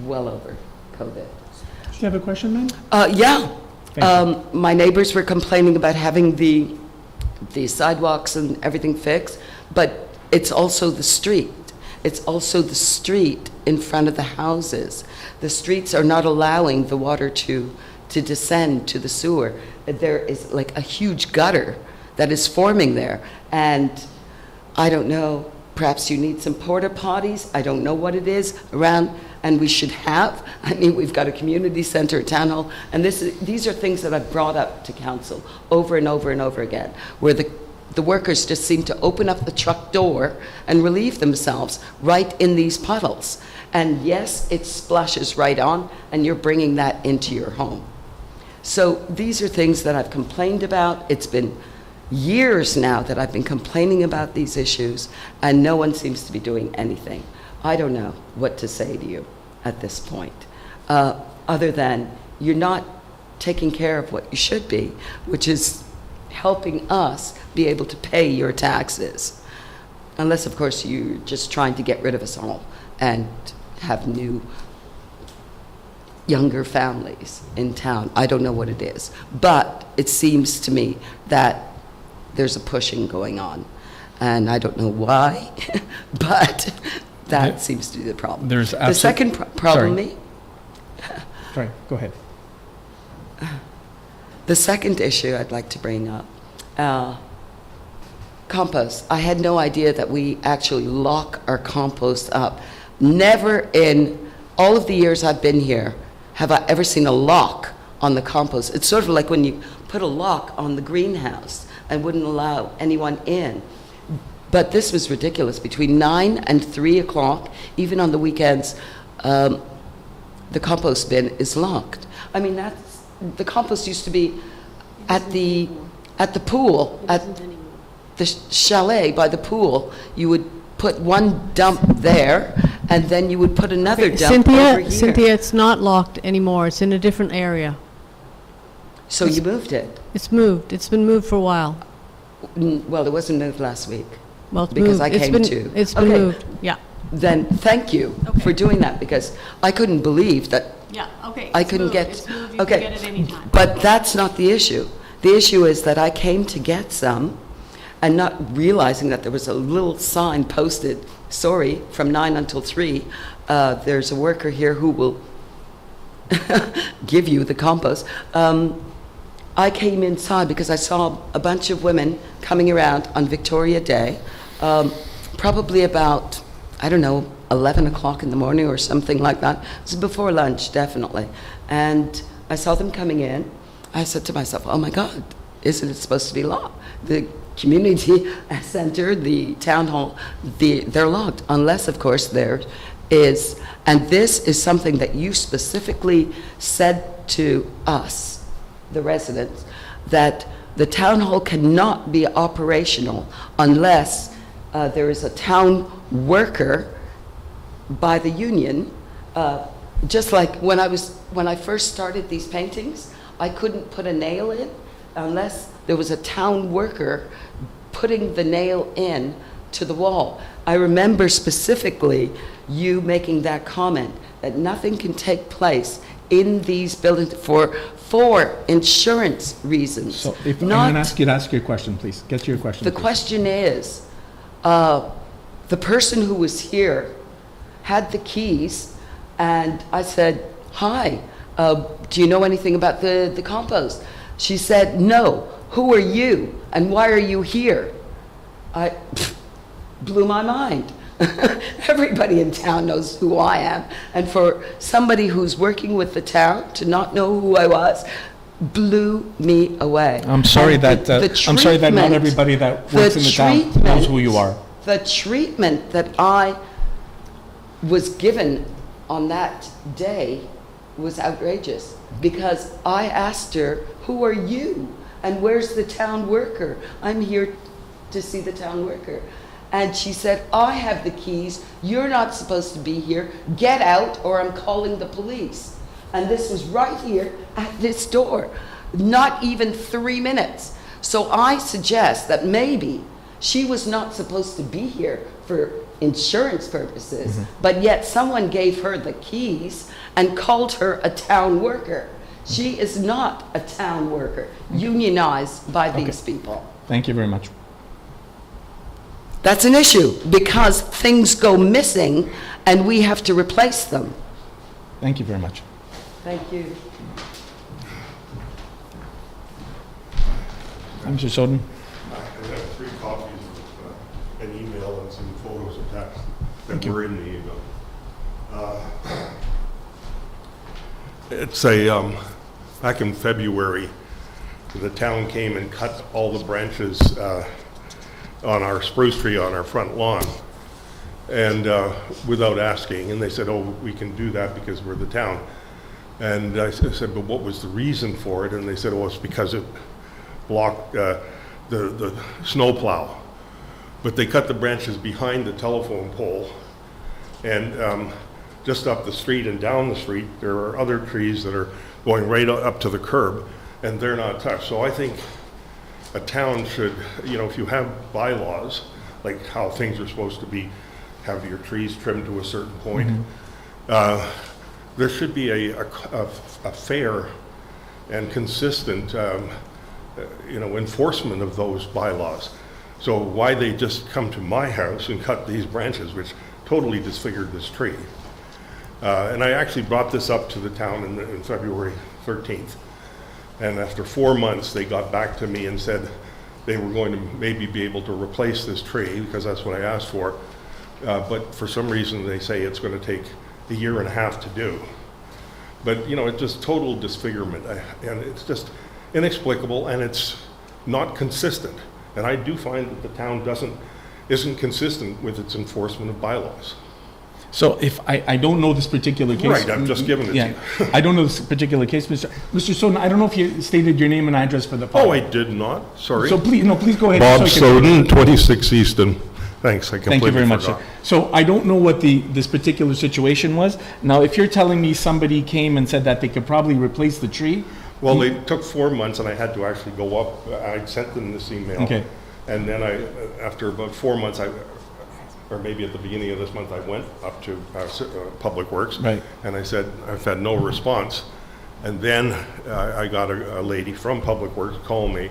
well over COVID. Do you have a question, ma'am? Yeah. Thank My neighbors were complaining about having the sidewalks and everything fixed, but it's also the street. It's also the street in front of the houses. The streets are not allowing the water to descend to the sewer. There is like a huge gutter that is forming there. And I don't know, perhaps you need some porta potties. I don't know what it is around, and we should have. I mean, we've got a community center, a town hall, and these are things that I've brought up to council over and over and over again, where the workers just seem to open up the truck door and relieve themselves right in these puddles. And yes, it splashes right on, and you're bringing that into your home. So these are things that I've complained about. It's been years now that I've been complaining about these issues, and no one seems to be doing anything. I don't know what to say to you at this point, other than you're not taking care of what you should be, which is helping us be able to pay your taxes. Unless, of course, you're just trying to get rid of us all and have new, younger families in town. I don't know what it is. But it seems to me that there's a pushing going on. And I don't know why, but that seems to be the problem. There's the second problem, Sorry. Sorry, go ahead. The second issue I'd like to bring up, compost. I had no idea that we actually lock our compost up. Never in all of the years I've been here have I ever seen a lock on the compost. It's sort of like when you put a lock on the greenhouse and wouldn't allow anyone in. But this was ridiculous. Between 9 and 3 o'clock, even on the weekends, the compost bin is locked. I mean, the compost used to be at the pool, at the chalet by the pool. You would put one dump there, and then you would put another dump over here. Cynthia, it's not locked anymore. It's in a different area. So you moved it? It's moved. It's been moved for a while. Well, it wasn't moved last week. Well, it's Because moved. I It's came been- to. It's been Okay. moved, yeah. Then thank you for doing that, because I couldn't believe that Yeah, okay. I couldn't get. Okay, but that's not the issue. The issue is that I came to get some, and not realizing that there was a little sign posted, sorry, from 9 until 3, there's a worker here who will give you the compost. I came inside because I saw a bunch of women coming around on Victoria Day, probably about, I don't know, 11 o'clock in the morning or something like that. It was before lunch, definitely. And I saw them coming in. I said to myself, oh my God, isn't it supposed to be locked? The community center, the town hall, they're locked, unless, of course, there is, and this is something that you specifically said to us, the residents, that the town hall cannot be operational unless there is a town worker by the union. Just like when I first started these paintings, I couldn't put a nail in unless there was a town worker putting the nail in to the wall. I remember specifically you making that comment that nothing can take place in these buildings for insurance reasons. So if I'm going to ask you to ask your question, please. Get to your question. The please. question is, the person who was here had the keys, and I said, hi, do you know anything about the compost? She said, no. Who are you, and why are you here? I blew my mind. Everybody in town knows who I am, and for somebody who's working with the town to not know who I was blew me away. I'm sorry And that I'm sorry that not everybody that works in the town knows who you are. The treatment that I was given on that day was outrageous, because I asked her, who are you and where's the town worker? I'm here to see the town worker. And she said, I have the keys, you're not supposed to be here, get out or I'm calling the police. And this was right here at this door, not even 3 minutes. So I suggest that maybe she was not supposed to be here for insurance purposes, but yet someone gave her the keys and called her a town worker. She is not a town worker, unionized by these people. Thank you very much. That's an issue, because things go missing and we have to replace them. Thank you very much. Thank you. Mr. Soden. I have 3 copies of an email and some photos of text that were in the email. It's a, back in February, the town came and cut all the branches on our spruce tree on our front lawn, and without asking, and they said, oh, we can do that because we're the town. And I said, but what was the reason for it? And they said, oh, it's because it blocked the snow plow. But they cut the branches behind the telephone pole, and just up the street and down the street, there are other trees that are going right up to the curb, and they're not touched. So I think a town should, you know, if you have bylaws, like how things are supposed to be, have your trees trimmed to a certain point, there should be a fair and consistent, you know, enforcement of those bylaws. So why they just come to my house and cut these branches, which totally disfigured this tree. And I actually brought this up to the town in February 13th. And after 4 months, they got back to me and said they were going to maybe be able to replace this tree, because that's what I asked for. But for some reason, they say it's going to take a 1.5 years to do. But, you know, it's just total disfigurement. And it's just inexplicable, and it's not consistent. And I do find that the town isn't consistent with its enforcement of bylaws. So if I don't know this particular case. Right, I'm just giving it to you. I don't know this particular case, Mr. Soden. I don't know if you stated your name and address for the file. Oh, I did not, sorry. So please go ahead. Bob Soden, 26 Easton. Thanks, I completely Thank you very much, forgot. sir. So I don't know what this particular situation was. Now, if you're telling me somebody came and said that they could probably replace the tree. Well, they took 4 months, and I had to actually go up. I sent them this email. Okay. And then after about 4 months, or maybe at the beginning of this month, I went up to Public Works. Right. And I said, I've had no response. And then I got a lady from Public Works call me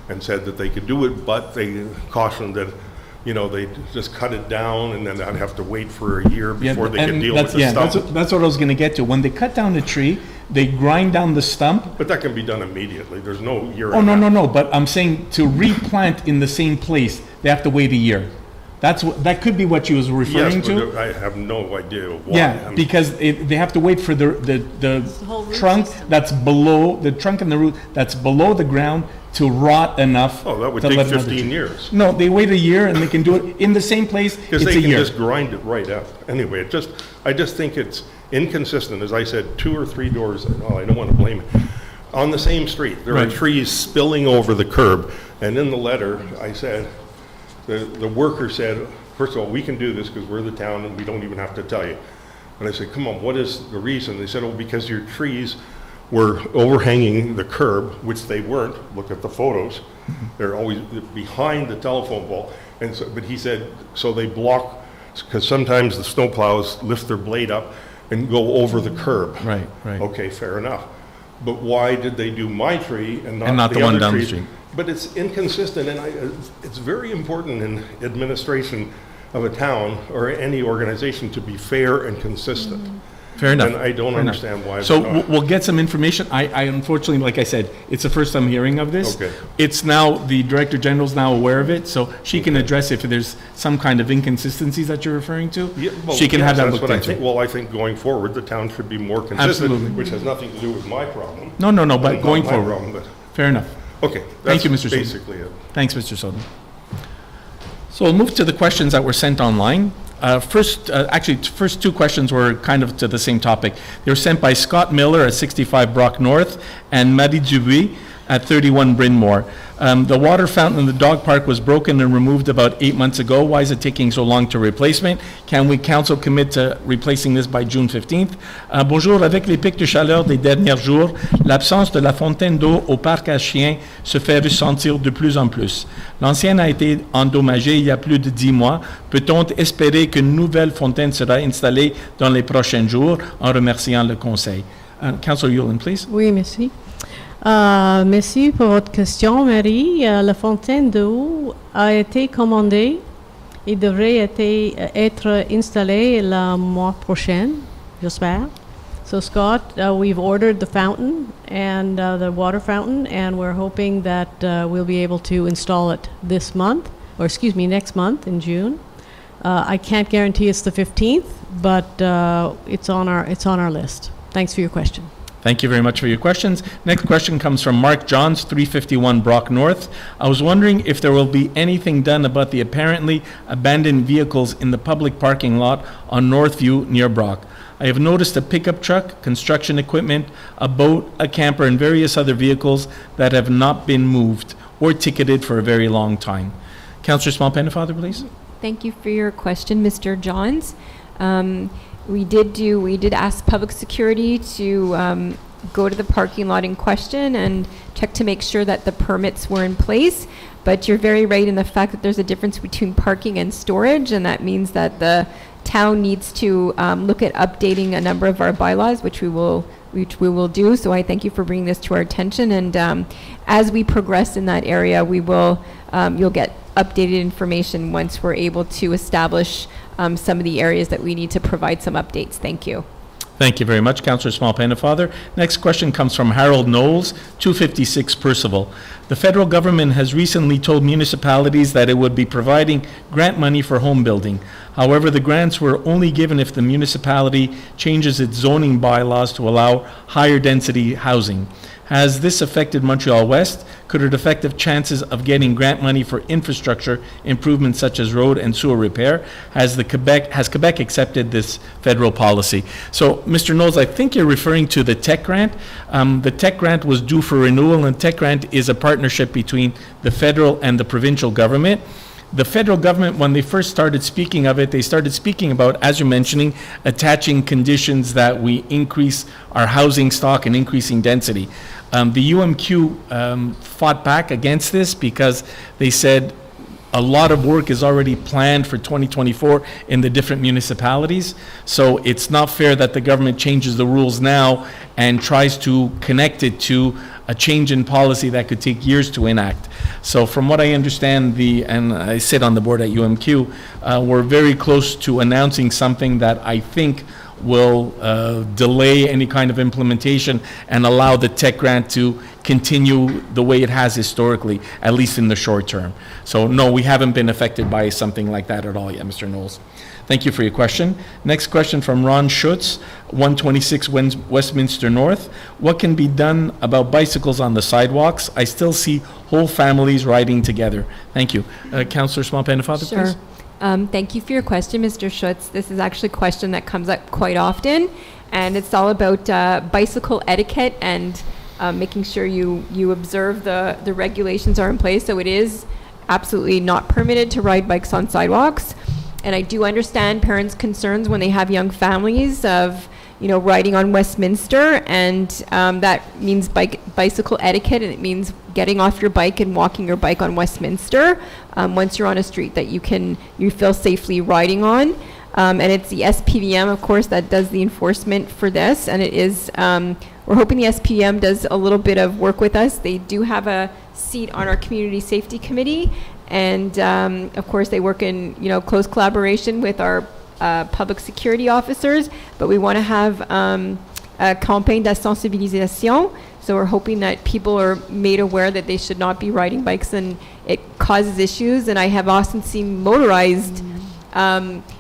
and said that they could do it, but they cautioned that, you know, they just cut it down and then I'd have to wait for a year before they could deal with the stump. That's what I was going to get to. When they cut down the tree, they grind down the stump. But that can be done immediately. There's no year. Oh, no. But I'm saying to replant in the same place, they have to wait a year. That could be what you was referring to. Yes, but I have no idea why. Yeah, because they have to wait for the whole root trunk system. that's below, the trunk and the root that's below the ground to rot enough. Oh, that would to take let another 15 tree. years. No, they wait a year and they can do it in the same place. Because It's they a can year. just grind it right up. Anyway, I just think it's inconsistent. As I said, 2 or 3 doors, I don't want to blame it. On the same street, there are Right. trees spilling over the curb. And in the letter, I said, the worker said, first of all, we can do this because we're the town and we don't even have to tell you. And I said, come on, what is the reason? They said, oh, because your trees were overhanging the curb, which they weren't. Look at the photos. They're always behind the telephone pole. And so, but he said, so they block, because sometimes the snowplows lift their blade up and go over the curb. Right. Okay, fair enough. But why did they do my tree and not the the one other down the trees? street? But it's inconsistent, and it's very important in administration of a town or any organization to be fair and consistent. Fair enough. And I don't Fair enough. understand why So they're not. we'll get some information. I unfortunately, like I said, it's the first I'm hearing of this. Okay. It's now, the Director General's now aware of it, so she can address if there's some kind of inconsistencies that you're referring to. Yeah, well, She can yes, have that that's looked what I into. think. Well, I think going forward, the town should be more consistent, Absolutely. which has nothing to do with my problem. No, but Not going my forward. problem, but- Fair enough. Okay, Thank that's you, Mr. Soden. basically it. Thanks, Mr. Soden. So we'll move to the questions that were sent online. First 2 questions were kind of to the same topic. They were sent by Scott Miller at 65 Brock North and Marie Dubuis at 31 Bryn Mawr. The water fountain in the dog park was broken and removed about 8 months ago. Why is it taking so long to replacement? Can we council commit to replacing this by June 15th? Bonjour, avec les pics de chaleur des derniers jours, l'absence de la fontaine d'eau au parc à chiens se fait ressentir de plus en plus. L'ancienne a été endommagée il y a plus de 10 mois. Peut-on espérer qu'une nouvelle fontaine sera installée dans les prochains jours, en remerciant le conseil? Councillor Yulin, please. Oui, merci. Merci pour votre question, Marie. La fontaine d'eau a été commandée et devrait être installée le mois prochain, j'espère. So Scott, we've ordered the fountain and the water fountain, and we're hoping that we'll be able to install it this month, or excuse me, next month in June. I can't guarantee it's the 15th, but it's on our list. Thanks for your question. Thank you very much for your questions. Next question comes from Mark Johns, 351 Brock North. I was wondering if there will be anything done about the apparently abandoned vehicles in the public parking lot on Northview near Brock. I have noticed a pickup truck, construction equipment, a boat, a camper, and various other vehicles that have not been moved or ticketed for a very long time. Councillor Small-Pennefather, please. Thank you for your question, Mr. Johns. We did ask public security to go to the parking lot in question and check to make sure that the permits were in place. But you're very right in the fact that there's a difference between parking and storage, and that means that the town needs to look at updating a number of our bylaws, which we will do. So I thank you for bringing this to our attention. And as we progress in that area, you'll get updated information once we're able to establish some of the areas that we need to provide some updates. Thank you. Thank you very much, Councillor Small-Pennefather. Next question comes from Harold Knowles, 256 Percival. The federal government has recently told municipalities that it would be providing grant money for home building. However, the grants were only given if the municipality changes its zoning bylaws to allow higher density housing. Has this affected Montreal-West? Could it affect the chances of getting grant money for infrastructure improvements such as road and sewer repair? Has Quebec accepted this federal policy? So, Mr. Knowles, I think you're referring to the tech grant. The tech grant was due for renewal, and tech grant is a partnership between the federal and the provincial government. The federal government, when they first started speaking of it, they started speaking about, as you're mentioning, attaching conditions that we increase our housing stock and increasing density. The UMQ fought back against this because they said a lot of work is already planned for 2024 in the different municipalities. So it's not fair that the government changes the rules now and tries to connect it to a change in policy that could take years to enact. So from what I understand, and I sit on the board at UMQ, we're very close to announcing something that I think will delay any kind of implementation and allow the tech grant to continue the way it has historically, at least in the short term. So no, we haven't been affected by something like that at all yet, Mr. Knowles. Thank you for your question. Next question from Ron Schutz, 126 Westminster North. What can be done about bicycles on the sidewalks? I still see whole families riding together. Thank you. Councillor Small-Pennefather, please. Thank you for your question, Mr. Schutz. This is actually a question that comes up quite often, and it's all about bicycle etiquette and making sure you observe the regulations are in place. So it is absolutely not permitted to ride bikes on sidewalks. And I do understand parents' concerns when they have young families of, riding on Westminster, and that means bicycle etiquette, and it means getting off your bike and walking your bike on Westminster once you're on a street that you feel safely riding on. And it's the SPVM, of course, that does the enforcement for this, and it is, we're hoping the SPVM does a little bit of work with us. They do have a seat on our Community Safety Committee, and of course they work in close collaboration with our public security officers, but we want to have a campaign de sensibilisation. So we're hoping that people are made aware that they should not be riding bikes and it causes issues. And I have often seen motorized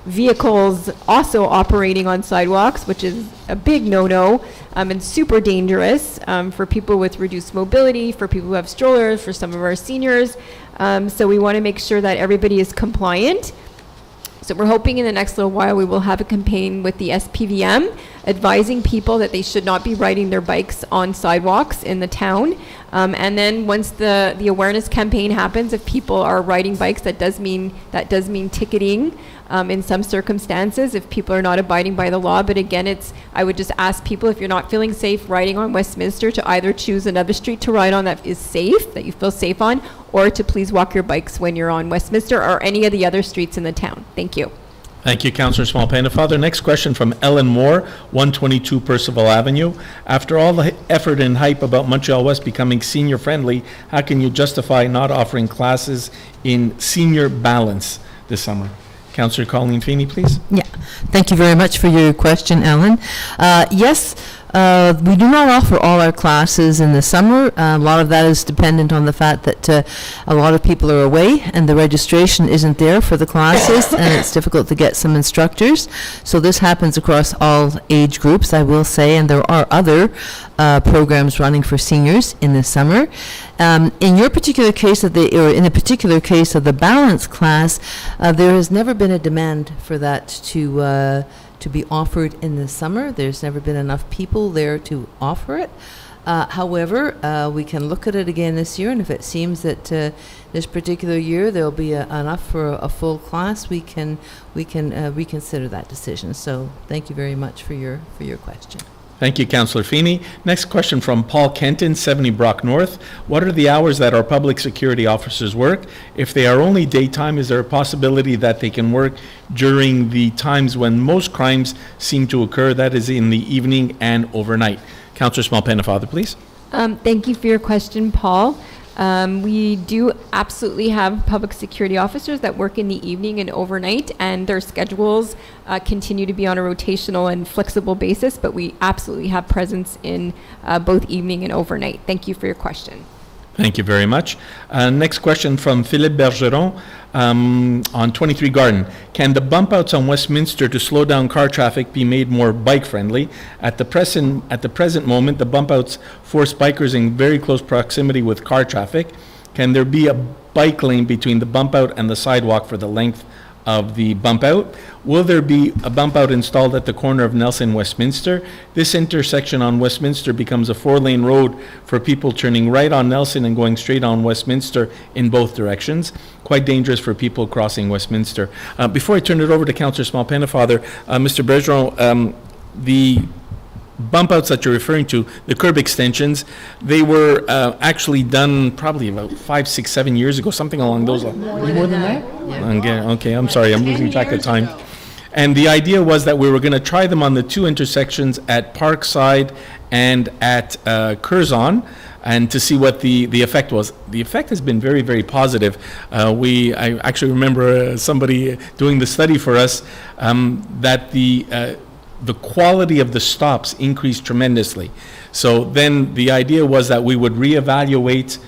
vehicles also operating on sidewalks, which is a big no-no and super dangerous for people with reduced mobility, for people who have strollers, for some of our seniors. So we want to make sure that everybody is compliant. So we're hoping in the next little while we will have a campaign with the SPVM advising people that they should not be riding their bikes on sidewalks in the town. And then once the awareness campaign happens, if people are riding bikes, that does mean ticketing in some circumstances if people are not abiding by the law. But again, I would just ask people, if you're not feeling safe riding on Westminster, to either choose another street to ride on that is safe, that you feel safe on, or to please walk your bikes when you're on Westminster or any of the other streets in the town. Thank you. Thank you, Councillor Small-Pennefather. Next question from Ellen Moore, 122 Percival Avenue. After all the effort and hype about Montreal-West becoming senior-friendly, how can you justify not offering classes in senior balance this summer? Councillor Colleen Feeney, please. Yeah, thank you very much for your question, Ellen. Yes, we do not offer all our classes in the summer. A lot of that is dependent on the fact that a lot of people are away and the registration isn't there for the classes and it's difficult to get some instructors. So this happens across all age groups, I will say, and there are other programs running for seniors in the summer. In your particular case in the particular case of the balance class, there has never been a demand for that to be offered in the summer. There's never been enough people there to offer it. However, we can look at it again this year, and if it seems that this particular year there'll be enough for a full class, we can reconsider that decision. So thank you very much for your question. Thank you, Councillor Feeney. Next question from Paul Kenton, 70 Brock North. What are the hours that our public security officers work? If they are only daytime, is there a possibility that they can work during the times when most crimes seem to occur, that is in the evening and overnight? Councillor Small-Pennefather, please. Thank you for your question, Paul. We do absolutely have public security officers that work in the evening and overnight, and their schedules continue to be on a rotational and flexible basis, but we absolutely have presence in both evening and overnight. Thank you for your question. Thank you very much. Next question from Philippe Bergeron on 23 Garden. Can the bump outs on Westminster to slow down car traffic be made more bike friendly? At the present moment, the bump outs force bikers in very close proximity with car traffic. Can there be a bike lane between the bump out and the sidewalk for the length of the bump out? Will there be a bump out installed at the corner of Nelson Westminster? This intersection on Westminster becomes a 4-lane road for people turning right on Nelson and going straight on Westminster in both directions. Quite dangerous for people crossing Westminster. Before I turn it over to Councillor Small-Pennefather, Mr. Bergeron, the bump outs that you're referring to, the curb extensions, they were actually done probably about 5, 6, 7 years ago, something along those lines. More than that? Okay, I'm sorry, I'm losing track of time. And the idea was that we were going to try them on the 2 intersections at Parkside and at Curzon, and to see what the effect was. The effect has been very, very positive. I actually remember somebody doing the study for us, that the quality of the stops increased tremendously. So then the idea was that we would reevaluate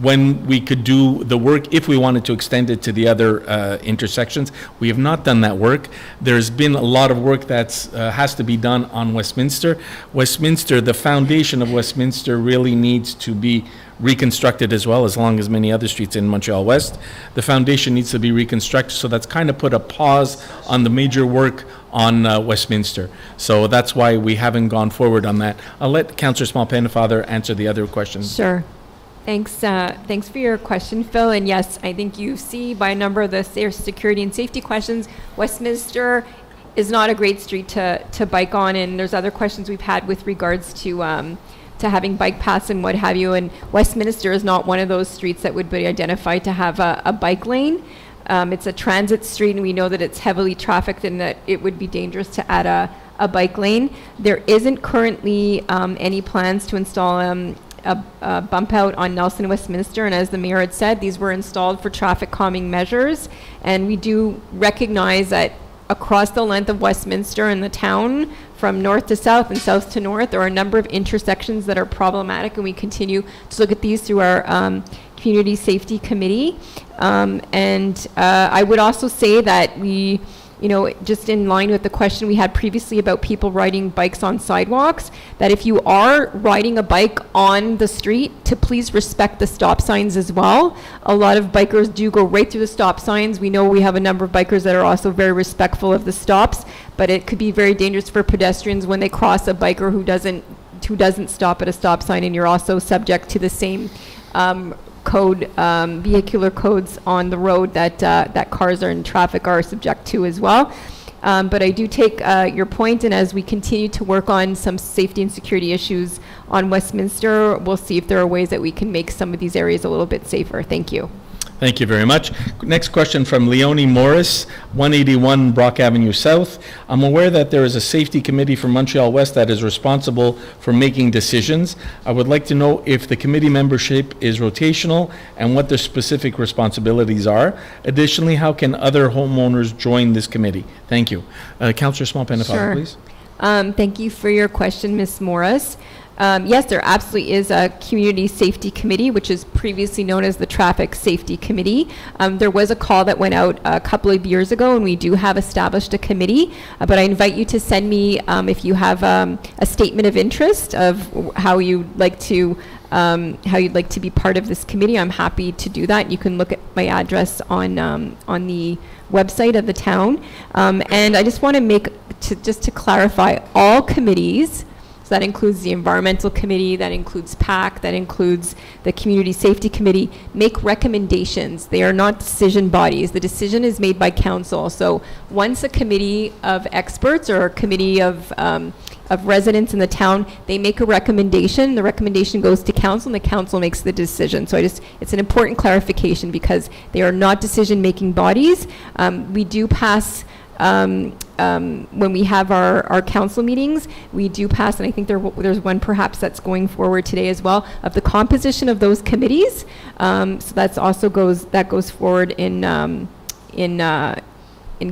when we could do the work if we wanted to extend it to the other intersections. We have not done that work. There's been a lot of work that has to be done on Westminster. Westminster, the foundation of Westminster really needs to be reconstructed as well, as long as many other streets in Montreal-West. The foundation needs to be reconstructed, so that's kind of put a pause on the major work on Westminster. So that's why we haven't gone forward on that. I'll let Councillor Small-Pennefather answer the other questions. Sure. Thanks for your question, Phil. And yes, I think you see by a number of the security and safety questions, Westminster is not a great street to bike on. And there's other questions we've had with regards to having bike paths and what have you. And Westminster is not one of those streets that would be identified to have a bike lane. It's a transit street, and we know that it's heavily trafficked and that it would be dangerous to add a bike lane. There isn't currently any plans to install a bump out on Nelson Westminster, and as the mayor had said, these were installed for traffic calming measures, and we do recognize that across the length of Westminster and the town, from north to south and south to north, there are a number of intersections that are problematic, and we continue to look at these through our Community Safety Committee. And I would also say that we, just in line with the question we had previously about people riding bikes on sidewalks, that if you are riding a bike on the street, to please respect the stop signs as well. A lot of bikers do go right through the stop signs. We know we have a number of bikers that are also very respectful of the stops, but it could be very dangerous for pedestrians when they cross a biker who doesn't stop at a stop sign, and you're also subject to the same vehicular codes on the road that cars are in traffic are subject to as well. But I do take your point, and as we continue to work on some safety and security issues on Westminster, we'll see if there are ways that we can make some of these areas a little bit safer. Thank you. Thank you very much. Next question from Leonie Morris, 181 Brock Avenue South. I'm aware that there is a safety committee for Montreal-West that is responsible for making decisions. I would like to know if the committee membership is rotational and what their specific responsibilities are. Additionally, how can other homeowners join this committee? Thank you. Councillor Small-Pennefather, please. Thank you for your question, Ms. Morris. Yes, there absolutely is a Community Safety Committee, which is previously known as the Traffic Safety Committee. There was a call that went out a couple of years ago, and we do have established a committee, but I invite you to send me, if you have a statement of interest of how you'd like to be part of this committee. I'm happy to do that. You can look at my address on the website of the town. And I just want to clarify, all committees, so that includes the Environmental Committee, that includes PAC, that includes the Community Safety Committee, make recommendations. They are not decision bodies. The decision is made by council. So once a committee of experts or a committee of residents in the town, they make a recommendation. The recommendation goes to council, and the council makes the decision. So it's an important clarification because they are not decision-making bodies. We do pass, when we have our council meetings, we do pass, and I think there's one perhaps that's going forward today as well, of the composition of those committees. So that's also goes forward in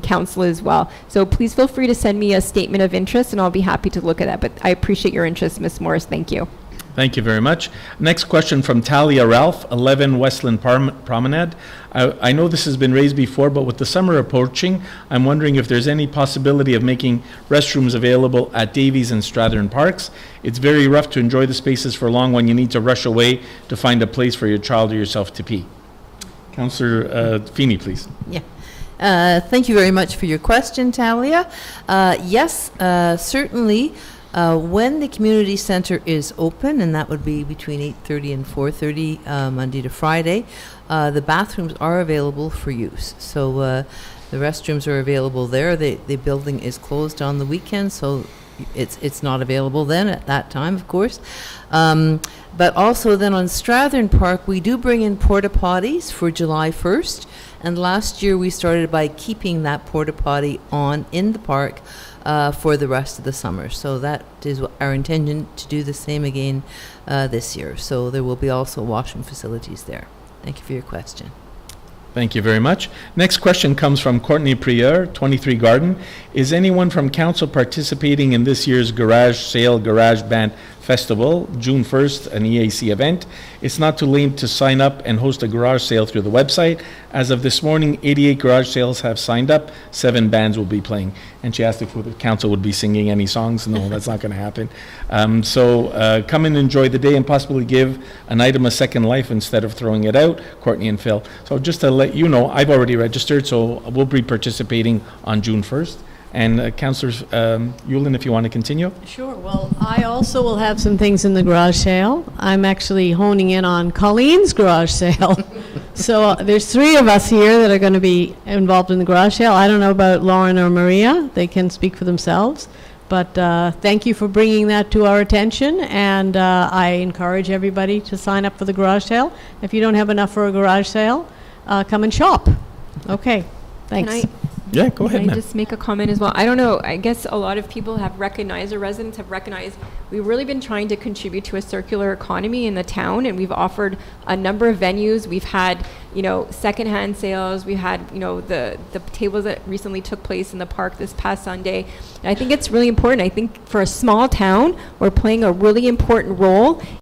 council as well. So please feel free to send me a statement of interest, and I'll be happy to look at that. But I appreciate your interest, Ms. Morris. Thank you. Thank you very much. Next question from Talia Ralph, 11 Westland Promenade. I know this has been raised before, but with the summer approaching, I'm wondering if there's any possibility of making restrooms available at Davies and Strathern Parks. It's very rough to enjoy the spaces for long when you need to rush away to find a place for your child or yourself to pee. Councillor Feeney, please. Yeah. Thank you very much for your question, Talia. Yes, certainly. When the community center is open, and that would be between 8:30 and 4:30 Monday to Friday, the bathrooms are available for use. So the restrooms are available there. The building is closed on the weekend, so it's not available then at that time, of course. But also then on Strathern Park, we do bring in porta potties for July 1st. And last year we started by keeping that porta potty on in the park for the rest of the summer. So that is our intention to do the same again this year. So there will be also washroom facilities there. Thank you for your question. Thank you very much. Next question comes from Courtney Prieur, 23 Garden. Is anyone from council participating in this year's Garage Sale Garage Band Festival, June 1st, an EAC event? It's not too late to sign up and host a garage sale through the website. As of this morning, 88 garage sales have signed up. 7 bands will be playing. And she asked if the council would be singing any songs. No, that's not going to happen. So come and enjoy the day and possibly give an item a second life instead of throwing it out, Courtney and Phil. So just to let you know, I've already registered, so we'll be participating on June 1st. And Councillor Yulin, if you want to continue. Sure. Well, I also will have some things in the garage sale. I'm actually honing in on Colleen's garage sale. So there's 3 of us here that are going to be involved in the garage sale. I don't know about Lauren or Maria. They can speak for themselves. But thank you for bringing that to our attention. And I encourage everybody to sign up for the garage sale. If you don't have enough for a garage sale, come and shop. Okay. Thanks. Yeah, go ahead, Can I ma'am. just make a comment as well? I don't know, I guess a lot of people have recognized, or residents have recognized, we've really been trying to contribute to a circular economy in the town, and we've offered a number of venues. We've had, secondhand sales. We had, the tables that recently took place in the park this past Sunday. And I think it's really important. I think for a small town, we're playing a really important role